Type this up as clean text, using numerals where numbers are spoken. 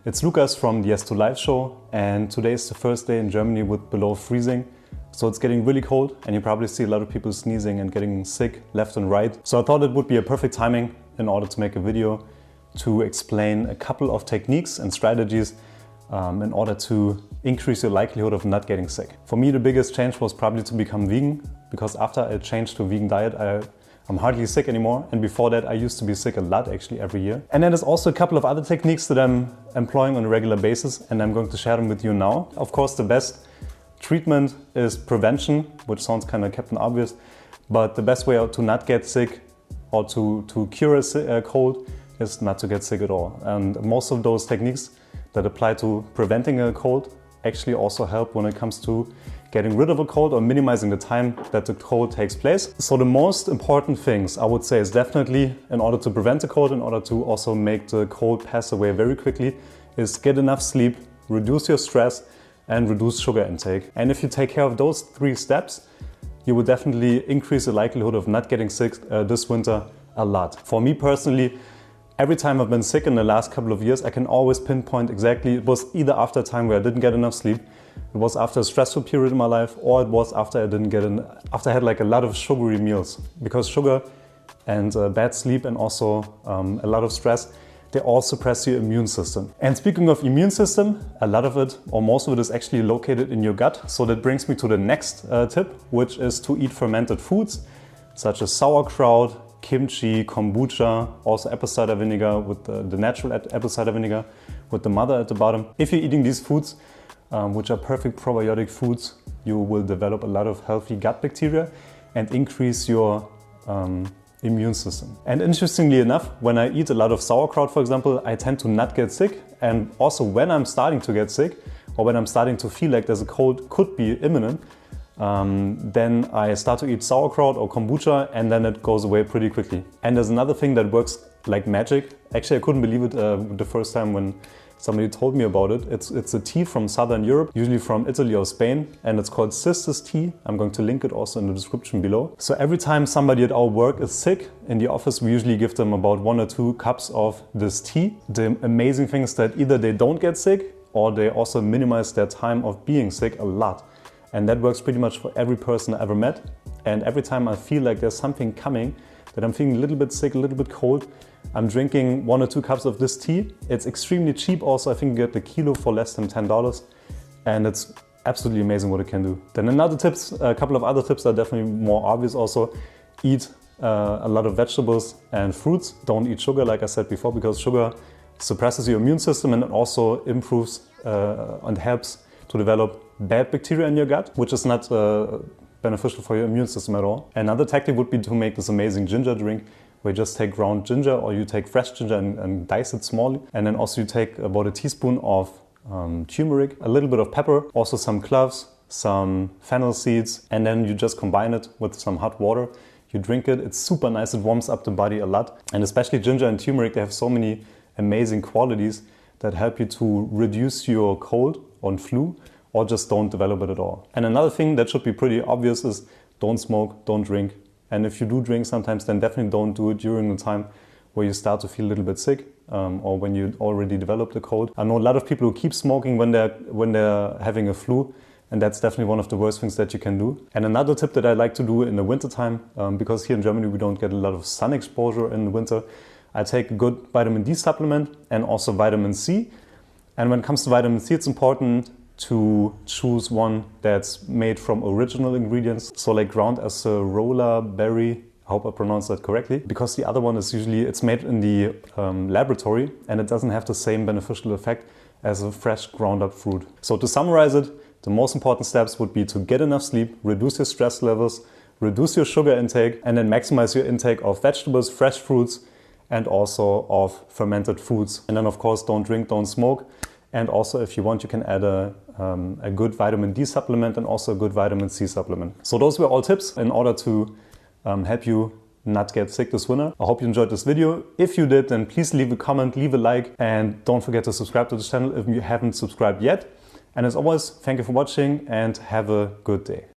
It's Lukas from the S2 Live show, and today is the first day in Germany with below freezing. So it's getting really cold and you probably see a lot of people sneezing and getting sick left and right. So I thought it would be a perfect timing in order to make a video to explain a couple of techniques and strategies in order to increase your likelihood of not getting sick. For me, the biggest change was probably to become vegan, because after I changed to a vegan diet, I'm hardly sick anymore. And before that, I used to be sick a lot, actually, every year. And then there's also a couple of other techniques that I'm employing on a regular basis, and I'm going to share them with you now. Of course, the best treatment is prevention, which sounds kind of Captain Obvious, but the best way to not get sick or to cure a cold is not to get sick at all. And most of those techniques that apply to preventing a cold actually also help when it comes to getting rid of a cold or minimizing the time that the cold takes place. So the most important things I would say is definitely, in order to prevent a cold, in order to also make the cold pass away very quickly, is get enough sleep, reduce your stress, and reduce sugar intake. And if you take care of those 3 steps, you will definitely increase the likelihood of not getting sick this winter a lot. For me personally, every time I've been sick in the last couple of years, I can always pinpoint exactly, it was either after a time where I didn't get enough sleep, it was after a stressful period in my life, or it was after I had like a lot of sugary meals. Because sugar and bad sleep and also a lot of stress, they all suppress your immune system. And speaking of immune system, a lot of it, or most of it, is actually located in your gut. So that brings me to the next tip, which is to eat fermented foods, such as sauerkraut, kimchi, kombucha, also apple cider vinegar with the natural apple cider vinegar with the mother at the bottom. If you're eating these foods, which are perfect probiotic foods, you will develop a lot of healthy gut bacteria and increase your immune system. And interestingly enough, when I eat a lot of sauerkraut, for example, I tend to not get sick. And also when I'm starting to get sick, or when I'm starting to feel like there's a cold could be imminent, then I start to eat sauerkraut or kombucha, and then it goes away pretty quickly. And there's another thing that works like magic. Actually, I couldn't believe it the first time when somebody told me about it. It's a tea from Southern Europe, usually from Italy or Spain, and it's called Cistus tea. I'm going to link it also in the description below. So every time somebody at our work is sick in the office, we usually give them about 1 or 2 cups of this tea. The amazing thing is that either they don't get sick, or they also minimize their time of being sick a lot. And that works pretty much for every person I ever met. And every time I feel like there's something coming, that I'm feeling a little bit sick, a little bit cold, I'm drinking 1 or 2 cups of this tea. It's extremely cheap also. I think you get the kilo for less than $10. And it's absolutely amazing what it can do. Then a couple of other tips are definitely more obvious also. Eat a lot of vegetables and fruits. Don't eat sugar, like I said before, because sugar suppresses your immune system, and it also improves and helps to develop bad bacteria in your gut, which is not beneficial for your immune system at all. Another tactic would be to make this amazing ginger drink, where you just take ground ginger, or you take fresh ginger and dice it small. And then also you take about a teaspoon of turmeric, a little bit of pepper, also some cloves, some fennel seeds, and then you just combine it with some hot water. You drink it, it's super nice, it warms up the body a lot. And especially ginger and turmeric, they have so many amazing qualities that help you to reduce your cold or flu, or just don't develop it at all. And another thing that should be pretty obvious is don't smoke, don't drink. And if you do drink sometimes, then definitely don't do it during the time where you start to feel a little bit sick, or when you already developed a cold. I know a lot of people who keep smoking when they're having a flu, and that's definitely one of the worst things that you can do. And another tip that I like to do in the winter time, because here in Germany we don't get a lot of sun exposure in the winter, I take a good vitamin D supplement and also vitamin C. And when it comes to vitamin C, it's important to choose one that's made from original ingredients. So like ground acerola berry, I hope I pronounced that correctly, because the other one is usually, it's made in the laboratory, and it doesn't have the same beneficial effect as a fresh ground up fruit. So to summarize it, the most important steps would be to get enough sleep, reduce your stress levels, reduce your sugar intake, and then maximize your intake of vegetables, fresh fruits, and also of fermented foods. And then of course, don't drink, don't smoke. And also, if you want, you can add a good vitamin D supplement and also a good vitamin C supplement. So those were all tips in order to help you not get sick this winter. I hope you enjoyed this video. If you did, then please leave a comment, leave a like, and don't forget to subscribe to the channel if you haven't subscribed yet. And as always, thank you for watching and have a good day.